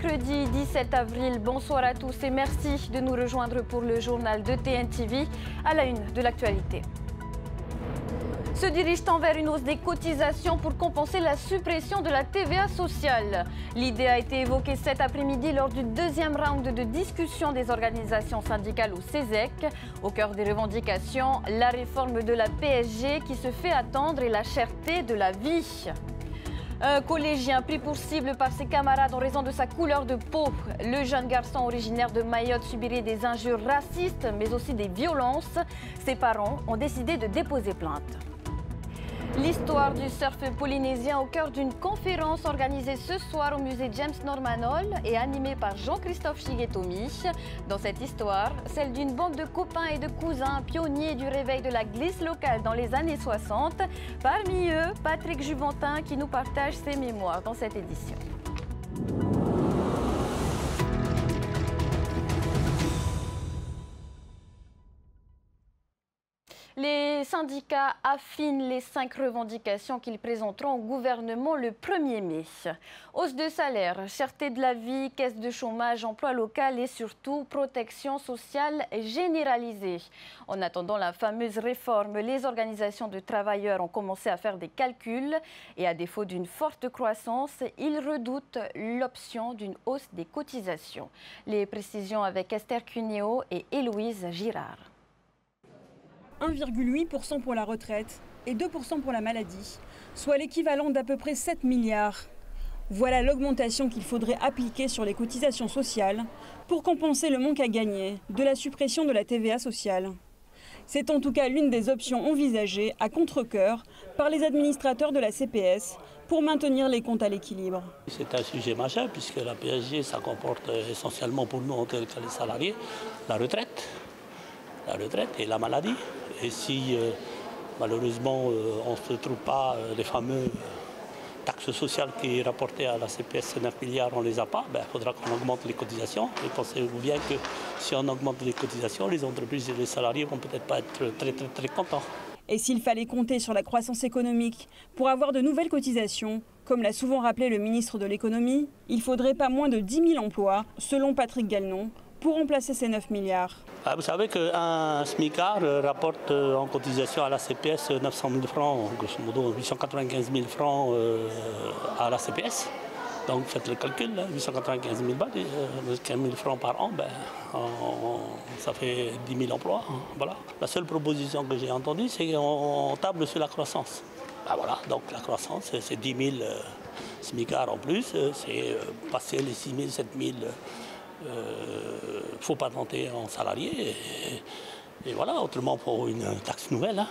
mercredi 17 avril. Bonsoir à tous et merci de nous rejoindre pour le journal de TNTV à la une de l'actualité. Se dirige-t-on vers une hausse des cotisations pour compenser la suppression de la TVA sociale? L'idée a été évoquée cet après-midi lors du deuxième round de discussion des organisations syndicales au CESEC. Au cœur des revendications, la réforme de la PSG qui se fait attendre et la cherté de la vie. Un collégien pris pour cible par ses camarades en raison de sa couleur de peau. Le jeune garçon originaire de Mayotte subirait des injures racistes, mais aussi des violences. Ses parents ont décidé de déposer plainte. L'histoire du surf polynésien au cœur d'une conférence organisée ce soir au musée James Norman Hall et animée par Jean-Christophe Shigetomi. Dans cette histoire, celle d'une bande de copains et de cousins pionniers du réveil de la glisse locale dans les années 60. Parmi eux, Patrick Juventin qui nous partage ses mémoires dans cette édition. Les syndicats affinent les 5 revendications qu'ils présenteront au gouvernement le 1er mai. Hausse de salaire, cherté de la vie, caisse de chômage, emploi local et surtout protection sociale généralisée. En attendant la fameuse réforme, les organisations de travailleurs ont commencé à faire des calculs et à défaut d'une forte croissance, ils redoutent l'option d'une hausse des cotisations. Les précisions avec Esther Cuneo et Héloïse Girard. 1,8% pour la retraite et 2% pour la maladie, soit l'équivalent d'à peu près 7 milliards. Voilà l'augmentation qu'il faudrait appliquer sur les cotisations sociales pour compenser le manque à gagner de la suppression de la TVA sociale. C'est en tout cas l'une des options envisagées à contre-cœur par les administrateurs de la CPS pour maintenir les comptes à l'équilibre. C'est un sujet majeur puisque la PSG, ça comporte essentiellement pour nous en tant que les salariés la retraite et la maladie. Et si malheureusement on ne se trouve pas les fameux taxes sociales qui est rapportées à la CPS, 9 milliards, on ne les a pas, il faudra qu'on augmente les cotisations. Et pensez-vous bien que si on augmente les cotisations, les entreprises et les salariés ne vont peut-être pas être très contents. Et s'il fallait compter sur la croissance économique pour avoir de nouvelles cotisations, comme l'a souvent rappelé le ministre de l'économie, il faudrait pas moins de 10 000 emplois, selon Patrick Galnon, pour remplacer ces 9 milliards. Vous savez qu'un SMICAR rapporte en cotisation à la CPS 900 000 francs, grosso modo 895 000 francs à la CPS. Donc faites le calcul, 895 000 balles, 15 000 francs par an, ça fait 10 000 emplois. Voilà. La seule proposition que j'ai entendue, c'est qu'on table sur la croissance. Voilà, donc la croissance, c'est 10 000 SMICAR en plus, c'est passer les 6 000, 7 000. Faut pas tenter en salarié et voilà, autrement pour une taxe nouvelle.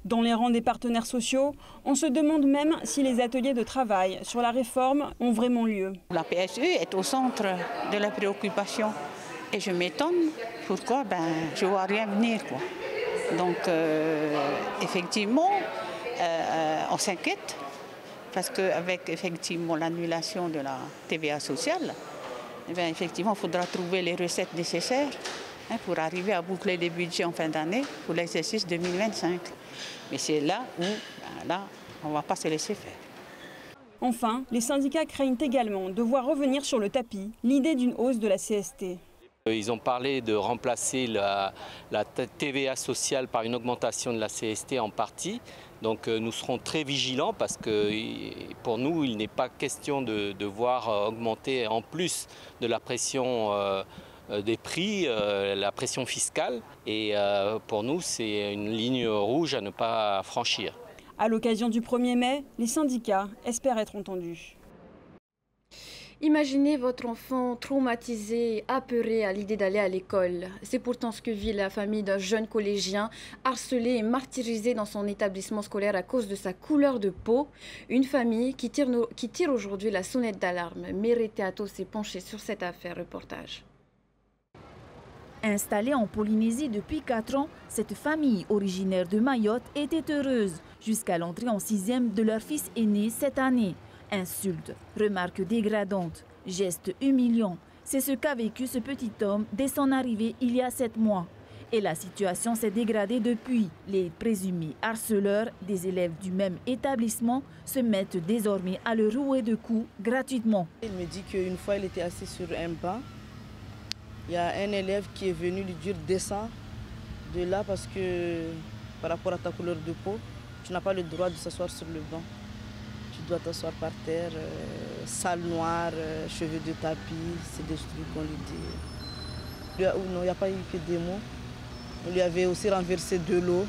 Dans les rangs des partenaires sociaux, on se demande même si les ateliers de travail sur la réforme ont vraiment lieu. La PSE est au centre de la préoccupation et je m'étonne pourquoi je ne vois rien venir, quoi. Donc effectivement, on s'inquiète parce qu'avec effectivement l'annulation de la TVA sociale, effectivement, il faudra trouver les recettes nécessaires pour arriver à boucler les budgets en fin d'année pour l'exercice 2025. Mais c'est là où on ne va pas se laisser faire. Enfin, les syndicats craignent également de voir revenir sur le tapis l'idée d'une hausse de la CST. Ils ont parlé de remplacer la TVA sociale par une augmentation de la CST en partie. Donc nous serons très vigilants parce que pour nous, il n'est pas question de voir augmenter en plus de la pression des prix, la pression fiscale. Et pour nous, c'est une ligne rouge à ne pas franchir. À l'occasion du 1er mai, les syndicats espèrent être entendus. Imaginez votre enfant traumatisé, apeuré à l'idée d'aller à l'école. C'est pourtant ce que vit la famille d'un jeune collégien harcelé et martyrisé dans son établissement scolaire à cause de sa couleur de peau. Une famille qui tire aujourd'hui la sonnette d'alarme. Mérité Ato s'est penché sur cette affaire. Reportage. Installée en Polynésie depuis 4 ans, cette famille originaire de Mayotte était heureuse jusqu'à l'entrée en 6e de leur fils aîné cette année. Insultes, remarques dégradantes, gestes humiliants. C'est ce qu'a vécu ce petit homme dès son arrivée il y a 7 mois. et la situation s'est dégradée depuis. Les présumés harceleurs des élèves du même établissement se mettent désormais à le rouer de coups gratuitement. Il me dit qu'une fois il était assis sur un banc, il y a un élève qui est venu lui dire descends de là parce que par rapport à ta couleur de peau, tu n'as pas le droit de s'asseoir sur le banc. Tu dois t'asseoir par terre, salle noire, cheveux de tapis, c'est des trucs qu'on lui dit. Non, il n'y a pas eu que des mots. On lui avait aussi renversé de l'eau.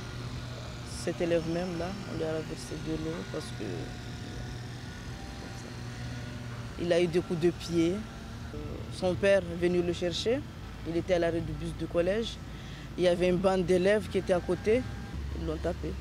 Cet élève même là, on lui a renversé de l'eau parce que il a eu des coups de pied. Son père est venu le chercher. Il était à l'arrêt du bus du collège. Il y avait une bande d'élèves qui était à côté. Ils l'ont tapé.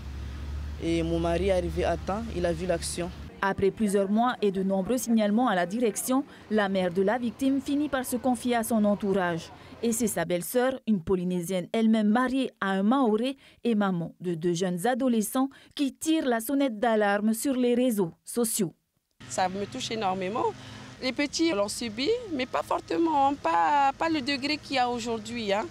Et mon mari est arrivé à temps. Il a vu l'action. Après plusieurs mois et de nombreux signalements à la direction, la mère de la victime finit par se confier à son entourage. Et c'est sa belle-sœur, une Polynésienne elle-même mariée à un Maoré et maman de 2 jeunes adolescents, qui tire la sonnette d'alarme sur les réseaux sociaux. Ça me touche énormément. Les petits l'ont subi, mais pas fortement, pas le degré qu'il y a aujourd'hui. Hein.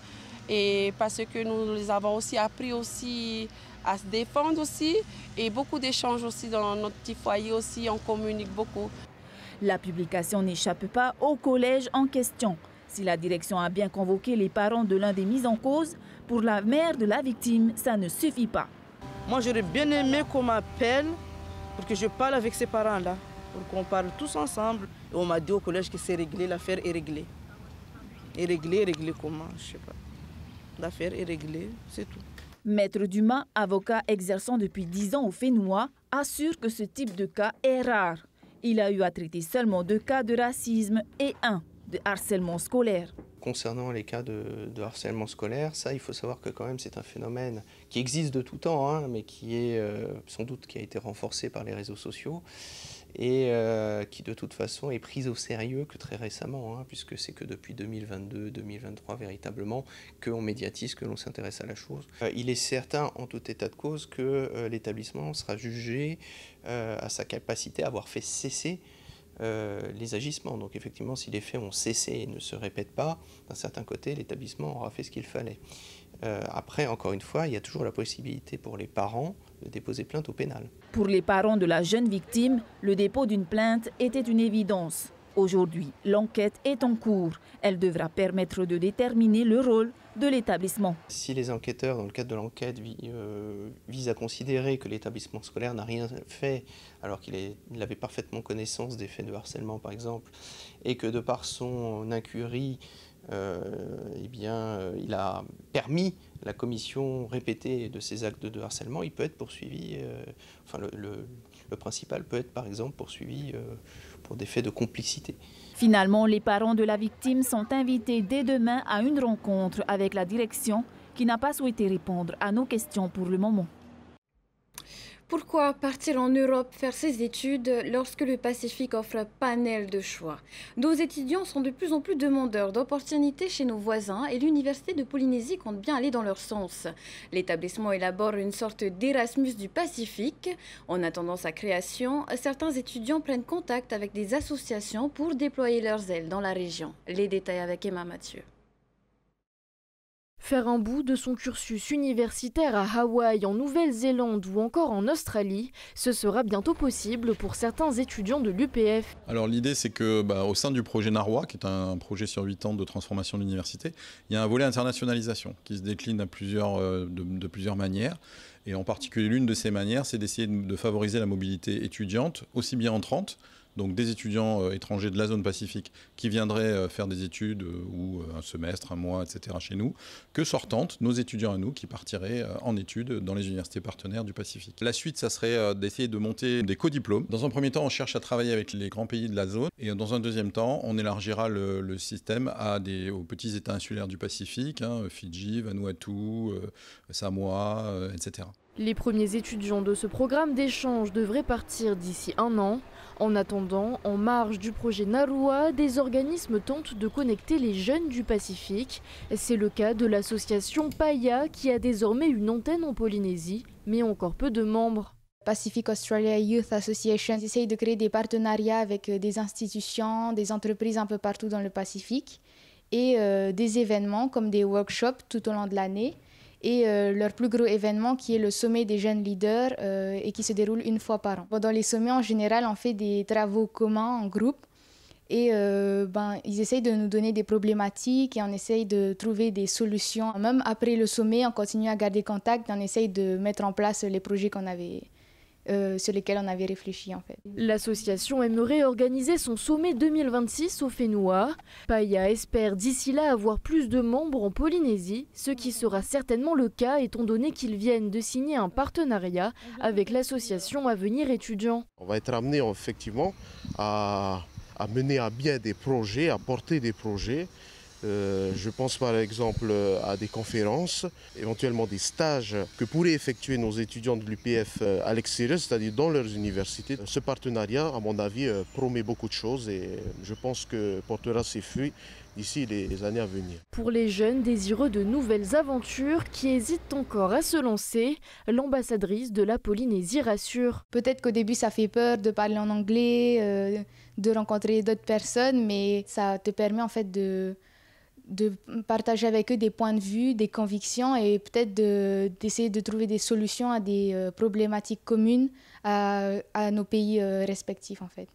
Et parce que nous les avons aussi appris aussi à se défendre aussi. Et beaucoup d'échanges aussi dans notre petit foyer aussi, on communique beaucoup. La publication n'échappe pas au collège en question. Si la direction a bien convoqué les parents de l'un des mis en cause, pour la mère de la victime, ça ne suffit pas. Moi, j'aurais bien aimé qu'on m'appelle pour que je parle avec ces parents-là, pour qu'on parle tous ensemble. Et on m'a dit au collège que c'est réglé, l'affaire est réglée. Et réglé comment? Je ne sais pas. L'affaire est réglée, c'est tout. Maître Dumas, avocat exerçant depuis 10 ans au Fénois, assure que ce type de cas est rare. Il a eu à traiter seulement 2 cas de racisme et 1 de harcèlement scolaire. Concernant les cas de harcèlement scolaire, ça, il faut savoir que quand même c'est un phénomène qui existe de tout temps, hein, mais qui est sans doute qui a été renforcé par les réseaux sociaux et qui de toute façon est prise au sérieux que très récemment, hein, puisque c'est que depuis 2022-2023 véritablement qu'on médiatise, que l'on s'intéresse à la chose. Il est certain en tout état de cause que l'établissement sera jugé à sa capacité à avoir fait cesser les agissements. Donc effectivement, si les faits ont cessé et ne se répètent pas, d'un certain côté, l'établissement aura fait ce qu'il fallait. Après, encore une fois, il y a toujours la possibilité pour les parents de déposer plainte au pénal. Pour les parents de la jeune victime, le dépôt d'une plainte était une évidence. Aujourd'hui, l'enquête est en cours. Elle devra permettre de déterminer le rôle de l'établissement. Si les enquêteurs, dans le cadre de l'enquête, visent à considérer que l'établissement scolaire n'a rien fait, alors qu'il avait parfaitement connaissance des faits de harcèlement, par exemple, et que de par son incurie, il a permis la commission répétée de ces actes de harcèlement, il peut être poursuivi, le principal peut être par exemple poursuivi pour des faits de complicité. Finalement, les parents de la victime sont invités dès demain à une rencontre avec la direction qui n'a pas souhaité répondre à nos questions pour le moment. Pourquoi partir en Europe faire ses études lorsque le Pacifique offre un panel de choix? Nos étudiants sont de plus en plus demandeurs d'opportunités chez nos voisins et l'Université de Polynésie compte bien aller dans leur sens. L'établissement élabore une sorte d'Erasmus du Pacifique. En attendant sa création, certains étudiants prennent contact avec des associations pour déployer leurs ailes dans la région. Les détails avec Emma Mathieu. Faire un bout de son cursus universitaire à Hawaï, en Nouvelle-Zélande ou encore en Australie, ce sera bientôt possible pour certains étudiants de l'UPF. Alors l'idée c'est que au sein du projet Narwa, qui est un projet sur 8 ans de transformation de l'université, il y a un volet internationalisation qui se décline à de plusieurs manières. Et en particulier l'une de ces manières, c'est d'essayer de favoriser la mobilité étudiante, aussi bien entrante, donc des étudiants étrangers de la zone Pacifique qui viendraient faire des études ou un semestre, un mois, etc. chez nous, que sortantes, nos étudiants à nous, qui partiraient en études dans les universités partenaires du Pacifique. La suite, ça serait d'essayer de monter des co-diplômes. Dans un premier temps, on cherche à travailler avec les grands pays de la zone et dans un deuxième temps, on élargira le système aux petits États insulaires du Pacifique, Fidji, Vanuatu, Samoa, etc. Les premiers étudiants de ce programme d'échange devraient partir d'ici 1 an. En attendant, en marge du projet Narua, des organismes tentent de connecter les jeunes du Pacifique. C'est le cas de l'association PAIA qui a désormais une antenne en Polynésie, mais encore peu de membres. Pacific Australia Youth Association essaye de créer des partenariats avec des institutions, des entreprises un peu partout dans le Pacifique. et des événements comme des workshops tout au long de l'année. Et leur plus gros événement qui est le sommet des jeunes leaders et qui se déroule une fois par an. Pendant les sommets, en général, on fait des travaux communs en groupe et ils essayent de nous donner des problématiques et on essaye de trouver des solutions. Même après le sommet, on continue à garder contact et on essaye de mettre en place les projets sur lesquels on avait réfléchi en fait. L'association aimerait organiser son sommet 2026 au Fénois. Paya espère d'ici là avoir plus de membres en Polynésie, ce qui sera certainement le cas étant donné qu'ils viennent de signer un partenariat avec l'association Avenir Étudiants. On va être amené effectivement à mener à bien des projets, à porter des projets. Je pense par exemple à des conférences, éventuellement des stages que pourraient effectuer nos étudiants de l'UPF à l'extérieur, c'est-à-dire dans leurs universités. Ce partenariat, à mon avis, promet beaucoup de choses et je pense que portera ses fruits d'ici les années à venir. Pour les jeunes désireux de nouvelles aventures qui hésitent encore à se lancer, l'ambassadrice de la Polynésie rassure. Peut-être qu'au début ça fait peur de parler en anglais, de rencontrer d'autres personnes, mais ça te permet en fait de partager avec eux des points de vue, des convictions et peut-être d'essayer de trouver des solutions à des problématiques communes à nos pays respectifs en fait.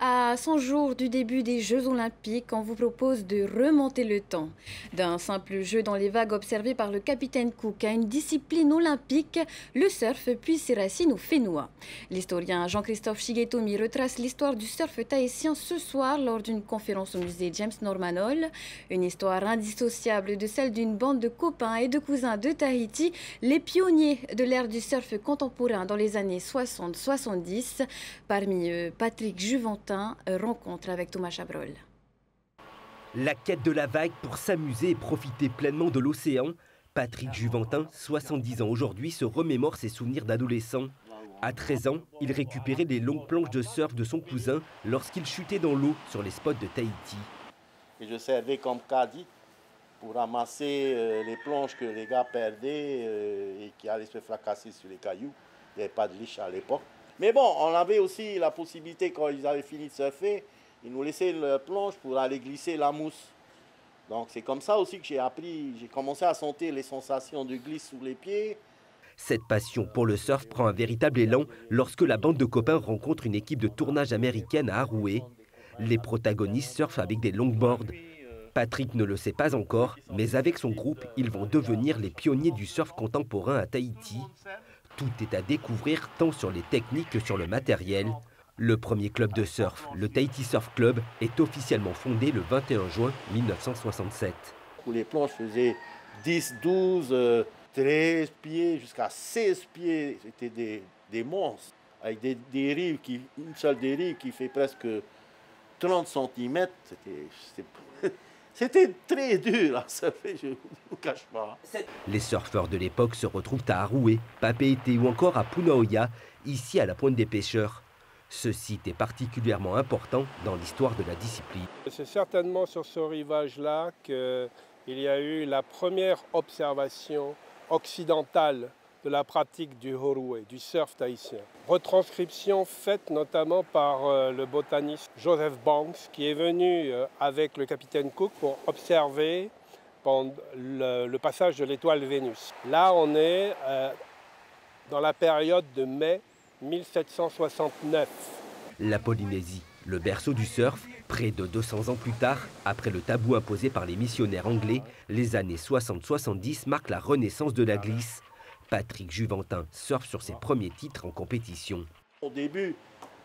À 100 jours du début des Jeux Olympiques, on vous propose de remonter le temps. D'un simple jeu dans les vagues observé par le capitaine Cook à une discipline olympique, le surf puis ses racines au Fénois. L'historien Jean-Christophe Chigetomi retrace l'histoire du surf tahitien ce soir lors d'une conférence au musée James Norman Hall. Une histoire indissociable de celle d'une bande de copains et de cousins de Tahiti, les pionniers de l'ère du surf contemporain dans les années 60-70. Parmi eux, Patrick Juventin, rencontre avec Thomas Chabrol. La quête de la vague pour s'amuser et profiter pleinement de l'océan. Patrick Juventin, 70 ans aujourd'hui, se remémore ses souvenirs d'adolescent. À 13 ans, il récupérait les longues planches de surf de son cousin lorsqu'il chutait dans l'eau sur les spots de Tahiti. Et je servais comme caddie pour ramasser les planches que les gars perdaient et qui allaient se fracasser sur les cailloux. Il n'y avait pas de liche à l'époque. Mais bon, on avait aussi la possibilité, quand ils avaient fini de surfer, ils nous laissaient la planche pour aller glisser la mousse. Donc c'est comme ça aussi que j'ai commencé à sentir les sensations de glisse sous les pieds. Cette passion pour le surf prend un véritable élan lorsque la bande de copains rencontre une équipe de tournage américaine à Aroué. Les protagonistes surfent avec des longboards. Patrick ne le sait pas encore, mais avec son groupe, ils vont devenir les pionniers du surf contemporain à Tahiti. Tout est à découvrir tant sur les techniques que sur le matériel. Le premier club de surf, le Tahiti Surf Club, est officiellement fondé le 21 juin 1967. Où les planches faisaient 10, 12, 13 pieds, jusqu'à 16 pieds. C'était des monstres, avec des rives, une seule dérive qui fait presque 30 cm. C'était très dur à surfer, je ne vous cache pas. Les surfeurs de l'époque se retrouvent à Aroué, Papeete ou encore à Punaoya, ici à la Pointe des Pêcheurs. Ce site est particulièrement important dans l'histoire de la discipline. C'est certainement sur ce rivage-là qu'il y a eu la première observation occidentale de la pratique du horoué, du surf tahitien. Retranscription faite notamment par le botaniste Joseph Banks, qui est venu avec le capitaine Cook pour observer le passage de l'étoile Vénus. Là, on est dans la période de mai 1769. La Polynésie, le berceau du surf, près de 200 ans plus tard, après le tabou imposé par les missionnaires anglais, les années 60-70 marquent la renaissance de la glisse. Patrick Juventin surfe sur ses premiers titres en compétition. Au début,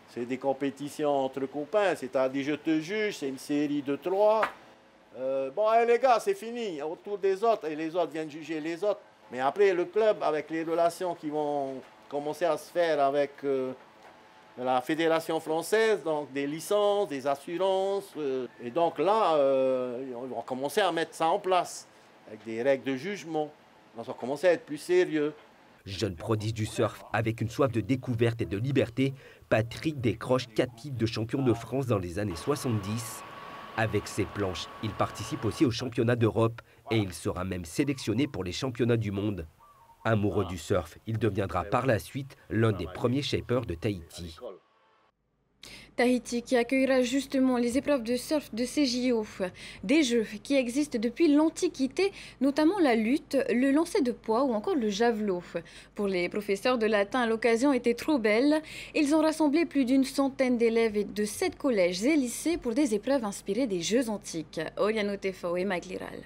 c'est des compétitions entre copains, c'est-à-dire je te juge, c'est une série de 3. Bon, allez, les gars, c'est fini, autour des autres, et les autres viennent juger les autres. Mais après, le club, avec les relations qui vont commencer à se faire avec la Fédération française, donc des licences, des assurances. Et donc là, on va commencer à mettre ça en place, avec des règles de jugement. On va commencer à être plus sérieux. Jeune prodige du surf, avec une soif de découverte et de liberté, Patrick décroche 4 titres de champion de France dans les années 70. Avec ses planches, il participe aussi aux championnats d'Europe et il sera même sélectionné pour les championnats du monde. Amoureux du surf, il deviendra par la suite l'un des premiers shapers de Tahiti. Tahiti qui accueillera justement les épreuves de surf de ces JO. Des jeux qui existent depuis l'Antiquité, notamment la lutte, le lancer de poids ou encore le javelot. Pour les professeurs de latin, l'occasion était trop belle. Ils ont rassemblé plus d'une centaine d'élèves de 7 collèges et lycées pour des épreuves inspirées des Jeux antiques. Oriano Tefao et Mike Liral.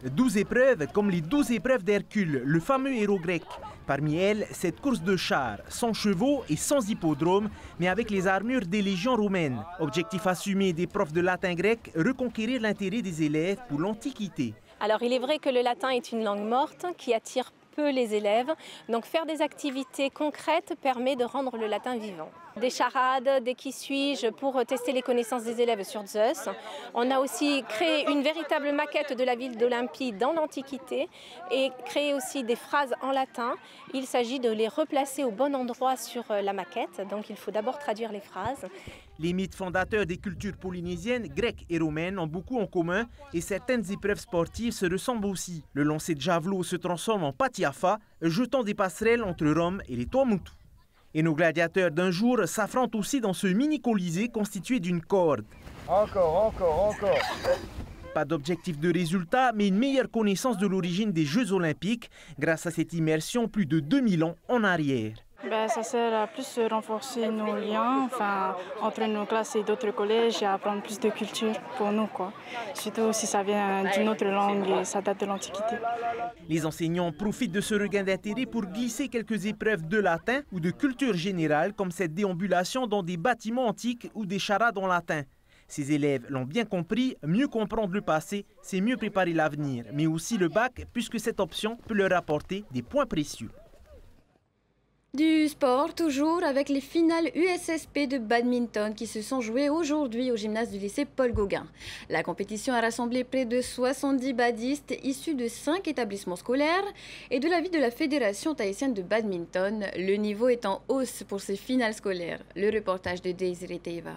12 épreuves comme les 12 épreuves d'Hercule, le fameux héros grec. Parmi elles, cette course de chars, sans chevaux et sans hippodrome, mais avec les armures des légions romaines. Objectif assumé des profs de latin grec, reconquérir l'intérêt des élèves pour l'Antiquité. Alors il est vrai que le latin est une langue morte qui attire peu les élèves, donc faire des activités concrètes permet de rendre le latin vivant. Des charades, des qui suis-je pour tester les connaissances des élèves sur Zeus. On a aussi créé une véritable maquette de la ville d'Olympie dans l'Antiquité et créé aussi des phrases en latin. Il s'agit de les replacer au bon endroit sur la maquette, donc il faut d'abord traduire les phrases. Les mythes fondateurs des cultures polynésiennes, grecques et romaines, ont beaucoup en commun et certaines épreuves sportives se ressemblent aussi. Le lancer de javelot se transforme en patiafa, jetant des passerelles entre Rome et les Tuamotu. Et nos gladiateurs d'un jour s'affrontent aussi dans ce mini-colisée constitué d'une corde. Encore. Pas d'objectif de résultat, mais une meilleure connaissance de l'origine des Jeux Olympiques grâce à cette immersion plus de 2000 ans en arrière. Ça sert à plus renforcer nos liens entre nos classes et d'autres collèges et à apprendre plus de culture pour nous. Surtout si ça vient d'une autre langue et ça date de l'Antiquité. Les enseignants profitent de ce regain d'intérêt pour glisser quelques épreuves de latin ou de culture générale comme cette déambulation dans des bâtiments antiques ou des charades en latin. Ces élèves l'ont bien compris, mieux comprendre le passé, c'est mieux préparer l'avenir, mais aussi le bac puisque cette option peut leur apporter des points précieux. Du sport, toujours avec les finales USSP de badminton qui se sont jouées aujourd'hui au gymnase du lycée Paul Gauguin. La compétition a rassemblé près de 70 badistes issus de 5 établissements scolaires et de l'avis de la Fédération tahitienne de badminton, le niveau est en hausse pour ces finales scolaires. Le reportage de Désiré Teivao.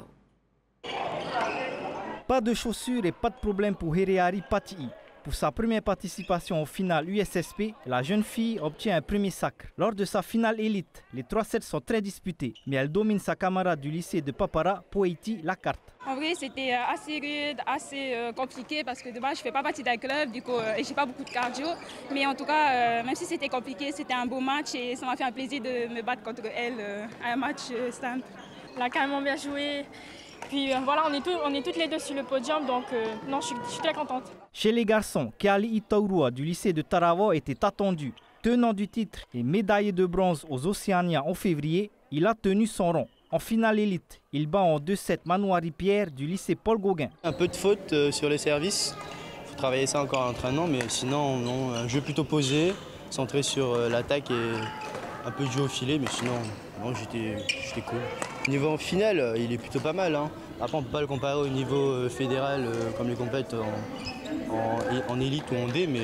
Pas de chaussures et pas de problème pour Hereari Patii. Pour sa première participation au final USSP, la jeune fille obtient un premier sacre. Lors de sa finale élite, les 3 sets sont très disputés, mais elle domine sa camarade du lycée de Papara, Poeti, la carte. En vrai, c'était assez rude, assez compliqué parce que de base, je ne fais pas partie d'un club, du coup, et je n'ai pas beaucoup de cardio. Mais en tout cas, même si c'était compliqué, c'était un beau match et ça m'a fait un plaisir de me battre contre elle à un match simple. Elle a carrément bien joué. Puis voilà, on est toutes les deux sur le podium, donc non, je suis très contente. Chez les garçons, Keali Itaurua du lycée de Tarawa était attendu. Tenant du titre et médaillé de bronze aux Océaniens en février, il a tenu son rang. En finale élite, il bat en 2-7 Manouari Pierre du lycée Paul Gauguin. Un peu de faute sur les services, il faut travailler ça encore en entraînement, mais sinon, non, un jeu plutôt posé, centré sur l'attaque et un peu de jeu au filet, mais sinon, non, j'étais cool. Niveau en finale, il est plutôt pas mal. Après, on ne peut pas le comparer au niveau fédéral comme les compètes en élite ou en D, mais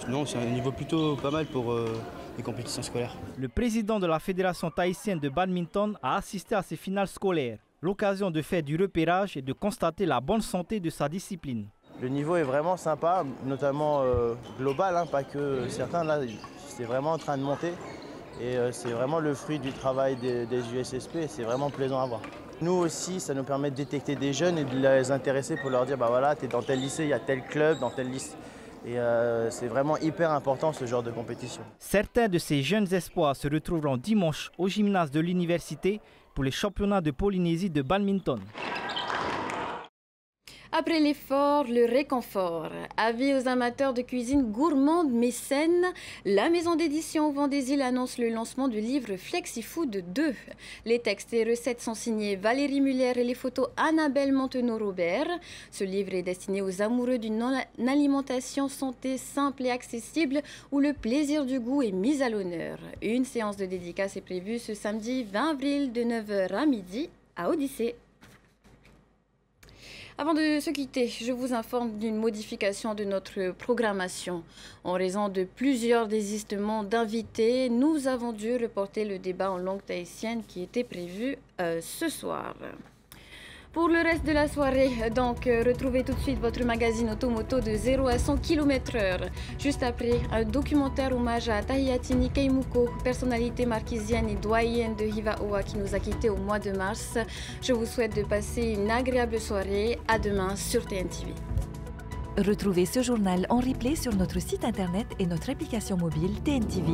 non, c'est un niveau plutôt pas mal pour les compétitions scolaires. Le président de la Fédération tahitienne de badminton a assisté à ces finales scolaires. L'occasion de faire du repérage et de constater la bonne santé de sa discipline. Le niveau est vraiment sympa, notamment global, pas que certains. Là, c'est vraiment en train de monter. Et c'est vraiment le fruit du travail des USSP et c'est vraiment plaisant à voir. Nous aussi, ça nous permet de détecter des jeunes et de les intéresser pour leur dire voilà, tu es dans tel lycée, il y a tel club, dans tel lycée. Et c'est vraiment hyper important ce genre de compétition. Certains de ces jeunes espoirs se retrouveront dimanche au gymnase de l'université pour les championnats de Polynésie de badminton. Après l'effort, le réconfort. Avis aux amateurs de cuisine gourmande mais saine, la maison d'édition au Vent des Îles annonce le lancement du livre FlexiFood 2. Les textes et recettes sont signés Valérie Muller et les photos Annabelle Montenot-Robert. Ce livre est destiné aux amoureux d'une alimentation santé simple et accessible où le plaisir du goût est mis à l'honneur. Une séance de dédicace est prévue ce samedi 20 avril de 9h à midi à Odyssée. Avant de se quitter, je vous informe d'une modification de notre programmation. En raison de plusieurs désistements d'invités, nous avons dû reporter le débat en langue tahitienne qui était prévu ce soir. Pour le reste de la soirée, donc, retrouvez tout de suite votre magazine Automoto de 0 à 100 km/h. Juste après, un documentaire hommage à Tahiyatini Keimuko, personnalité marquisienne et doyenne de Hiva-Oa qui nous a quittés au mois de mars. Je vous souhaite de passer une agréable soirée. À demain sur TNTV. Retrouvez ce journal en replay sur notre site internet et notre application mobile TNTV.